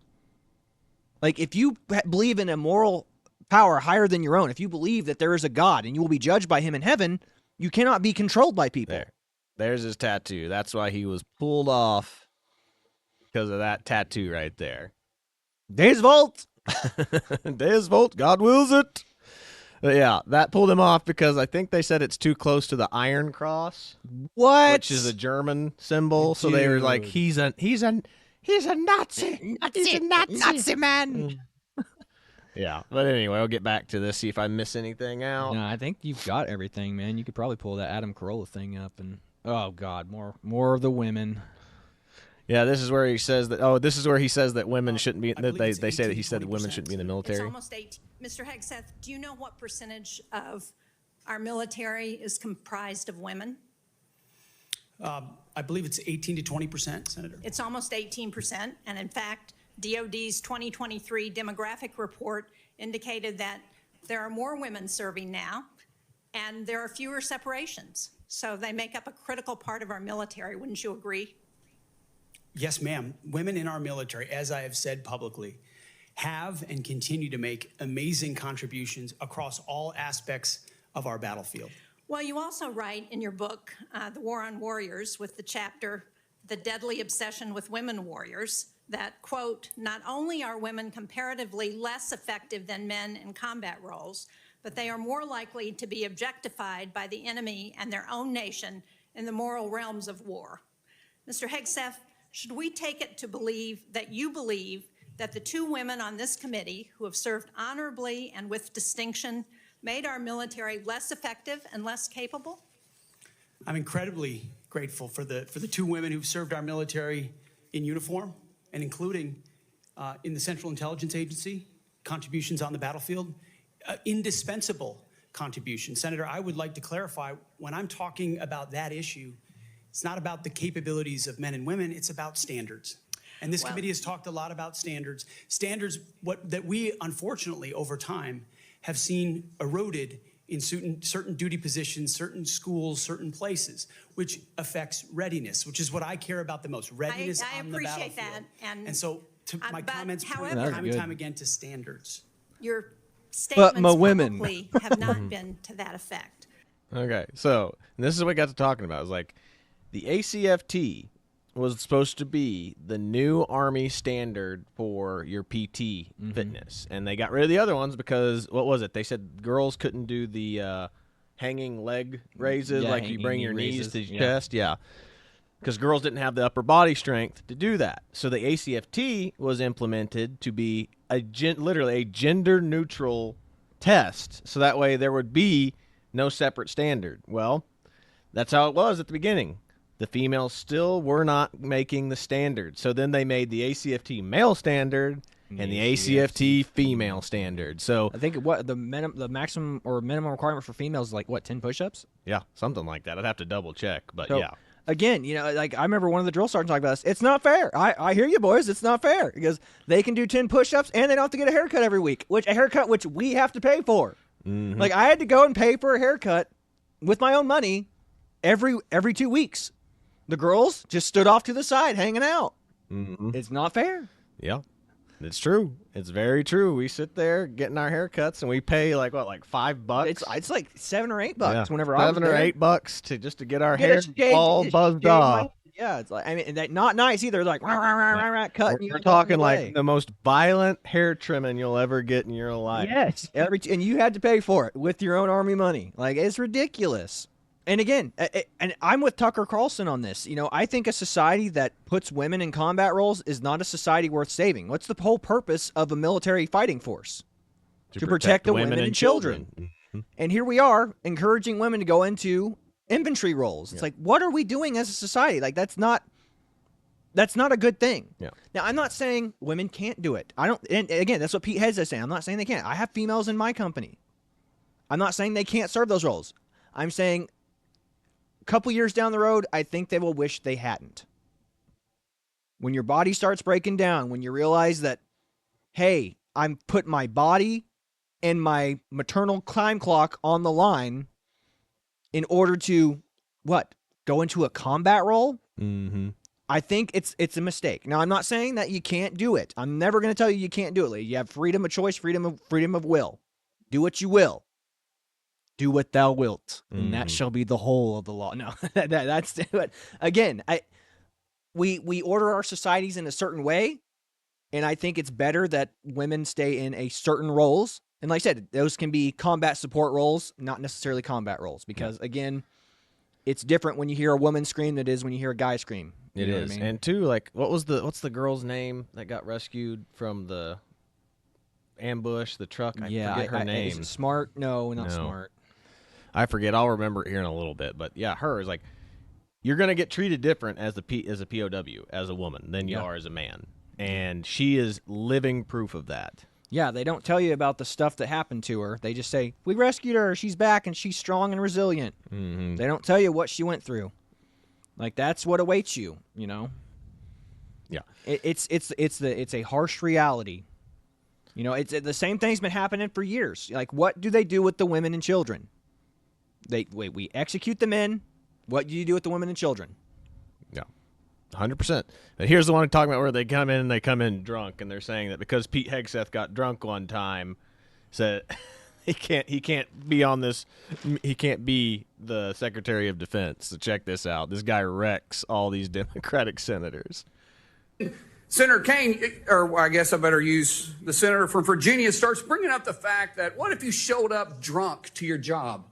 Like, if you believe in a moral power higher than your own, if you believe that there is a God and you will be judged by him in heaven, you cannot be controlled by people. There's his tattoo. That's why he was pulled off, because of that tattoo right there. Deus Vult. Deus Vult, God wills it. But yeah, that pulled him off because I think they said it's too close to the Iron Cross. What? Which is a German symbol. So they were like, he's a Nazi. He's a Nazi man. Yeah, but anyway, I'll get back to this, see if I miss anything out. No, I think you've got everything, man. You could probably pull that Adam Carolla thing up, and oh god, more of the women. Yeah, this is where he says that. Oh, this is where he says that women shouldn't be. They say that he said that women shouldn't be in the military. It's almost 18. Mr. Hegseth, do you know what percentage of our military is comprised of women? I believe it's 18 to 20%, Senator. It's almost 18%, and in fact, DOD's 2023 demographic report indicated that there are more women serving now, and there are fewer separations. So they make up a critical part of our military. Wouldn't you agree? Yes, ma'am. Women in our military, as I have said publicly, have and continue to make amazing contributions across all aspects of our battlefield. Well, you also write in your book, The War on Warriors, with the chapter, The Deadly Obsession with Women Warriors, that, quote, not only are women comparatively less effective than men in combat roles, but they are more likely to be objectified by the enemy and their own nation in the moral realms of war. Mr. Hegseth, should we take it to believe that you believe that the two women on this committee who have served honorably and with distinction made our military less effective and less capable? I'm incredibly grateful for the two women who've served our military in uniform and including in the Central Intelligence Agency, contributions on the battlefield, indispensable contributions. Senator, I would like to clarify, when I'm talking about that issue, it's not about the capabilities of men and women, it's about standards. And this committee has talked a lot about standards. Standards that we, unfortunately, over time, have seen eroded in certain duty positions, certain schools, certain places, which affects readiness, which is what I care about the most, readiness on the battlefield. I appreciate that. And so my comments point however, time and time again to standards. Your statements women. probably have not been to that effect. Okay, so this is what we got to talking about. It's like the ACFT was supposed to be the new Army standard for your PT fitness. And they got rid of the other ones because, what was it? They said girls couldn't do the hanging leg raises, like you bring your knees to your chest. Yeah. Because girls didn't have the upper body strength to do that. So the ACFT was implemented to be literally a gender-neutral test. So that way there would be no separate standard. Well, that's how it was at the beginning. The females still were not making the standard. So then they made the ACFT male standard and the ACFT female standard. So I think the maximum or minimum requirement for females is like, what, 10 push-ups? Yeah, something like that. I'd have to double check, but So, yeah. Again, like I remember one of the drill sergeants talking about this. It's not fair. I hear you, boys. It's not fair because they can do 10 push-ups and they don't have to get a haircut every week, which we have to pay for. Like I had to go and pay for a haircut with my own money every 2 weeks. The girls just stood off to the side hanging out. It's not fair. Yeah, it's true. It's very true. We sit there getting our haircuts and we pay like $5? It's like $7 or $8 whenever I was $7 there. or $8 just to get our hair all buzzed off. Yeah, it's like, I mean, that not nice either. Like cut. We're talking like the most violent hair trimming you'll ever get in your life. Yes, and you had to pay for it with your own Army money. Like it's ridiculous. And again, and I'm with Tucker Carlson on this. You know, I think a society that puts women in combat roles is not a society worth saving. What's the whole purpose of a military fighting force? To protect the women and children. And here we are encouraging women to go into infantry roles. It's like, what are we doing as a society? Like that's not a good thing. Yeah. Now, I'm not saying women can't do it. And again, that's what Pete Hegseth is saying. I'm not saying they can't. I have females in my company. I'm not saying they can't serve those roles. I'm saying couple years down the road, I think they will wish they hadn't. When your body starts breaking down, when you realize that, hey, I'm putting my body and my maternal time clock on the line in order to, go into a combat role? I think it's a mistake. Now, I'm not saying that you can't do it. I'm never going to tell you can't do it. You have freedom of choice, freedom of will. Do what you will. Do what thou wilt, and that shall be the whole of the law. No, that's but again. We order our societies in a certain way, and I think it's better that women stay in a certain roles. And like I said, those can be combat support roles, not necessarily combat roles, because again, it's different when you hear a woman scream than it is when you hear a guy scream. It is, what I mean? And two, like, what's the girl's name that got rescued from the ambush, the truck? I forget her name. Is it Smart? No, not Smart. I forget. I'll remember it here in a little bit. But yeah, her is like, you're going to get treated different as a POW, as a woman, than you are as a man. And she is living proof of that. Yeah, they don't tell you about the stuff that happened to her. They just say, we rescued her, she's back, and she's strong and resilient. They don't tell you what she went through. Like, that's what awaits you, you know? Yeah. It's a harsh reality. You know, it's the same thing's been happening for years. Like, what do they do with the women and children? We execute the men. What do you do with the women and children? Yeah. 100%. Here's the one I'm talking about where they come in drunk, and they're saying that because Pete Hegseth got drunk one time, said he can't be on this. He can't be the Secretary of Defense. So check this out. This guy wrecks all these Democratic senators. Senator Kane, or I guess I better use the senator from Virginia, starts bringing up the fact that what if you showed up drunk to your job?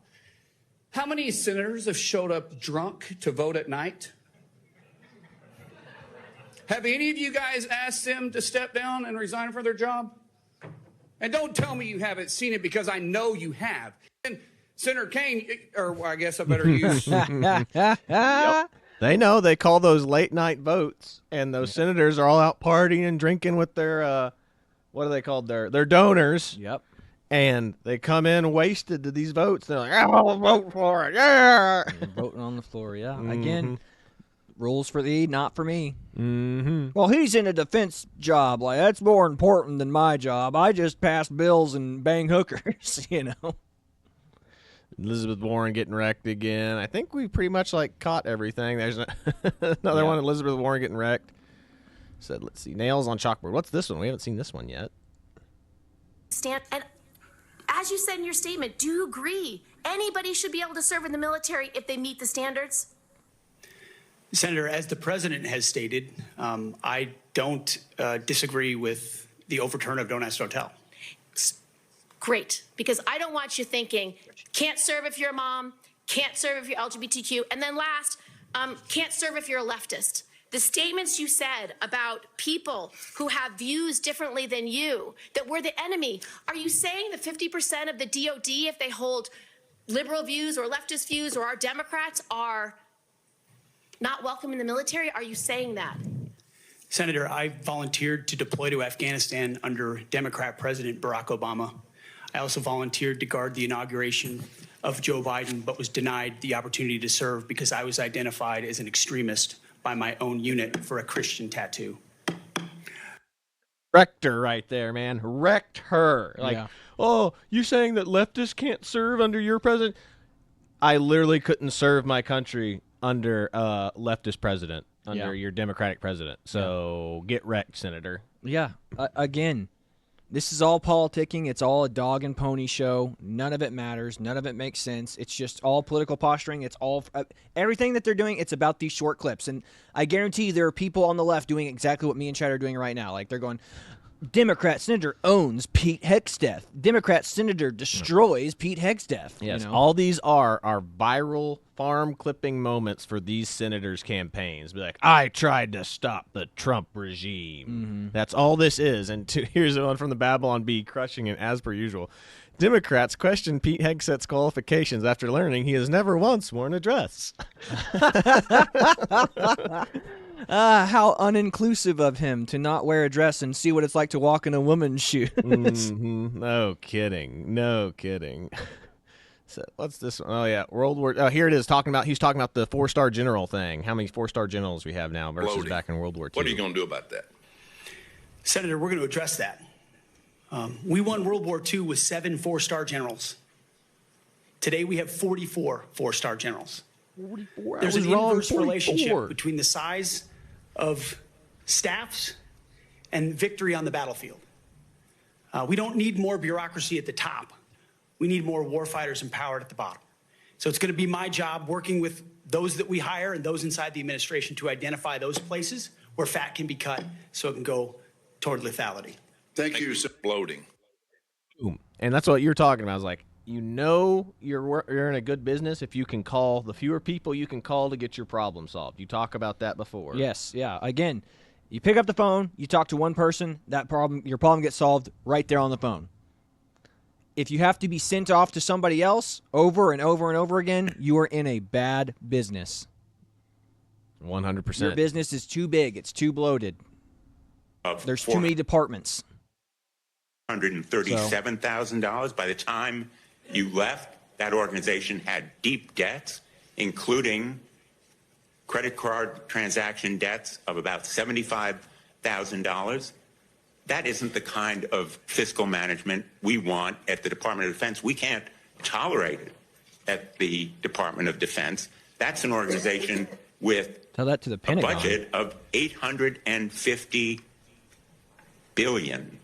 How many senators have showed up drunk to vote at night? Have any of you guys asked them to step down and resign from their job? And don't tell me you haven't seen it, because I know you have. And Senator Kane, or I guess I better use... Yep. They know. They call those late night votes, and those senators are all out partying and drinking with their, what are they called? Their donors. Yep. And they come in wasted to these votes. They're like, I'll vote for it. Yeah. They're voting on the floor, yeah. Again, rules for thee, not for me. Mm-hmm. Well, he's in a defense job. Like, that's more important than my job. I just pass bills and bang hookers, you know. Elizabeth Warren getting wrecked again. I think we pretty much caught everything. There's another one. Elizabeth Warren getting wrecked. Said, let's see, nails on chalkboard. What's this one? We haven't seen this one yet. And as you said in your statement, do you agree anybody should be able to serve in the military if they meet the standards? Senator, as the president has stated, I don't disagree with the overturn of Don't Ask, Don't Tell. Great, because I don't want you thinking, can't serve if you're a mom, can't serve if you're LGBTQ, and then last, can't serve if you're a leftist. The statements you said about people who have views differently than you, that we're the enemy, are you saying that 50% of the DOD, if they hold liberal views or leftist views, or our Democrats are not welcome in the military? Are you saying that? Senator, I volunteered to deploy to Afghanistan under Democrat President Barack Obama. I also volunteered to guard the inauguration of Joe Biden, but was denied the opportunity to serve because I was identified as an extremist by my own unit for a Christian tattoo. Wrecked her right there, man. Wrecked her. Oh, you saying that leftists can't serve under your president? I literally couldn't serve my country under a leftist president, under your Democratic president. So get wrecked, Senator. Yeah. Again, this is all politicking. It's all a dog and pony show. None of it matters. None of it makes sense. It's just all political posturing. It's all everything that they're doing. It's about these short clips. And I guarantee there are people on the left doing exactly what me and Chad are doing right now. Like, they're going, Democrat senator owns Pete Hegseth. Democrat senator destroys Pete Hegseth. Yes, you know? all these are viral farm clipping moments for these senators' campaigns. Be like, I tried to stop the Trump regime. Mm-hmm. That's all this is. And here's the one from the Babylon Bee, crushing it as per usual. Democrats question Pete Hegseth's qualifications after learning he has never once worn a dress. How uninclusive of him to not wear a dress and see what it's like to walk in a woman's shoes. Mm-hmm. No kidding. No kidding. So what's this one? Oh, yeah. World War. Oh, here it is. He's talking about the 4-star general thing. How many 4-star generals we have now versus back in World War II. What are you going to do about that? Senator, we're going to address that. We won World War II with 7 4-star generals. Today we have 44 4-star generals. 44. There's an inverse relationship between the size of staffs and victory on the battlefield. We don't need more bureaucracy at the top. We need more warfighters empowered at the bottom. So it's going to be my job, working with those that we hire and those inside the administration, to identify those places where fat can be cut so it can go toward lethality. Thank you, sir. Bloating. Boom. And that's what you're talking about. I was like, you know, you're in a good business if you can call the fewer people you can call to get your problem solved. You talk about that before. Yes, yeah. Again, you pick up the phone, you talk to one person, your problem gets solved right there on the phone. If you have to be sent off to somebody else over and over and over again, you are in a bad business. 100%. Your business is too big. It's too bloated. There's too many departments. $137,000. By the time you left, that organization had deep debts, including credit card transaction debts of about $75,000. That isn't the kind of fiscal management we want at the Department of Defense. We can't tolerate it at the Department of Defense. That's an organization with Tell that to the a Pentagon. budget of $850 billion,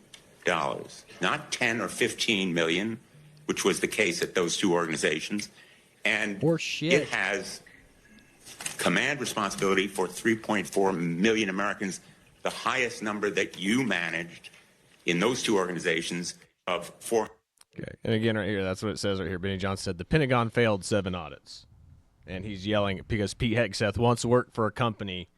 not 10 or 15 million, which was the case at those two organizations. And it has command responsibility for 3.4 million Americans, the highest number that you managed in those two organizations of 4. Okay, and again, right here, that's what it says right here. Benny Johnson said the Pentagon failed 7 audits, and he's yelling because Pete Hegseth once worked for a company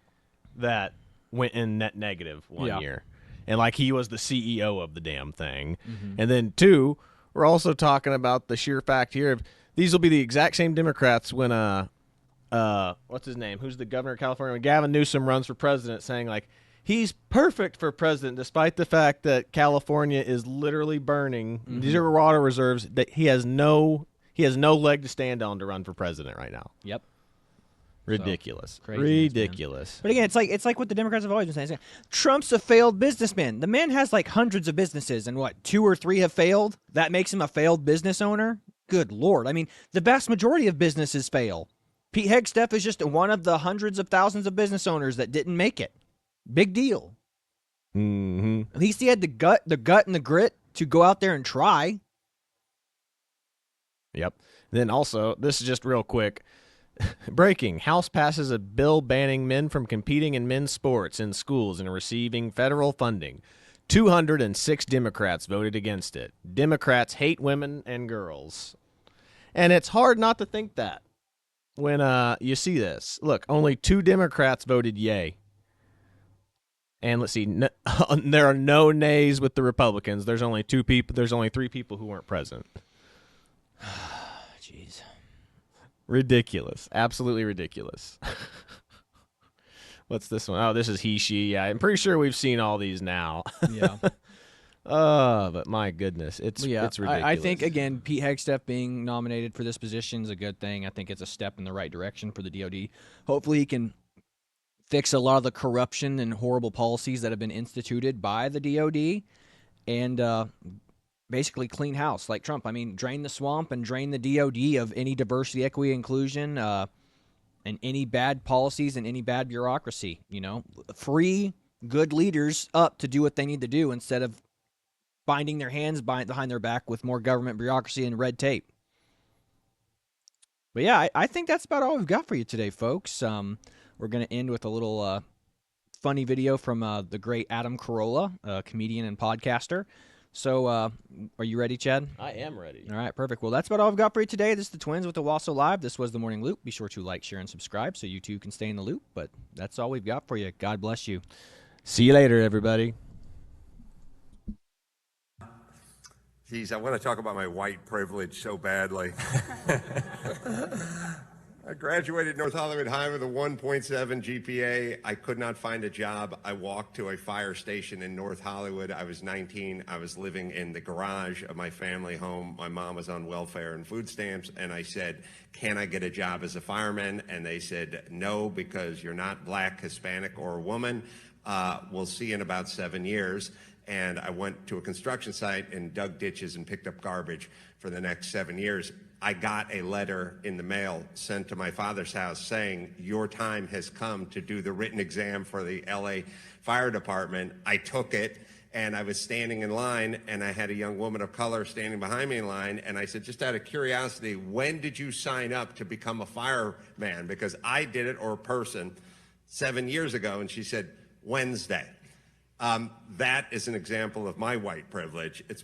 that went in net negative one year, and like he was the CEO of the damn thing. And then 2, we're also talking about the sheer fact here of these will be the exact same Democrats when what's his name? Who's the governor of California? When Gavin Newsom runs for president, saying like he's perfect for president, despite the fact that California is literally burning. These are water reserves that he has no leg to stand on to run for president right now. Yep. Ridiculous. So, ridiculous. But again, it's like what the Democrats have always been saying. Trump's a failed businessman. The man has like hundreds of businesses, and what, 2 or 3 have failed? That makes him a failed business owner? Good Lord. I mean, the vast majority of businesses fail. Pete Hegseth is just one of the hundreds of thousands of business owners that didn't make it. Big deal. At least he had the gut and the grit to go out there and try. Yep. Then also, this is just real quick. Breaking. House passes a bill banning men from competing in men's sports in schools and receiving federal funding. 206 Democrats voted against it. Democrats hate women and girls. And it's hard not to think that when you see this. Look, only 2 Democrats voted yay. And let's see, there are no nays with the Republicans. There's only 2 people. There's only 3 people who weren't present. Jeez. Ridiculous. Absolutely ridiculous. What's this one? Oh, this is he, she. Yeah, I'm pretty sure we've seen all these now. Yeah. But my goodness, it's ridiculous. I think, again, Pete Hegseth being nominated for this position is a good thing. I think it's a step in the right direction for the DOD. Hopefully he can fix a lot of the corruption and horrible policies that have been instituted by the DOD and basically clean house like Trump. I mean, drain the swamp and drain the DOD of any diversity, equity, inclusion, and any bad policies and any bad bureaucracy. You know, free good leaders up to do what they need to do instead of binding their hands behind their back with more government bureaucracy and red tape. But yeah, I think that's about all we've got for you today, folks. We're going to end with a little funny video from the great Adam Carolla, a comedian and podcaster. So are you ready, Chad? I am ready. All right, perfect. Well, that's about all I've got for you today. This is the Twins with Owasso Live. This was the Morning Loop. Be sure to like, share, and subscribe so you too can stay in the loop. But that's all we've got for you. God bless you. See you later, everybody. Geez, I want to talk about my white privilege so badly. I graduated North Hollywood High with a 1.7 GPA. I could not find a job. I walked to a fire station in North Hollywood. I was 19. I was living in the garage of my family home. My mom was on welfare and food stamps, and I said, can I get a job as a fireman? And they said, no, because you're not black, Hispanic, or a woman. We'll see in about 7 years. And I went to a construction site and dug ditches and picked up garbage for the next 7 years. I got a letter in the mail sent to my father's house saying, your time has come to do the written exam for the LA Fire Department. I took it, and I was standing in line, and I had a young woman of color standing behind me in line, and I said, just out of curiosity, when did you sign up to become a fireman? Because I did it, or a person, 7 years ago, and she said, Wednesday. That is an example of my white privilege. It's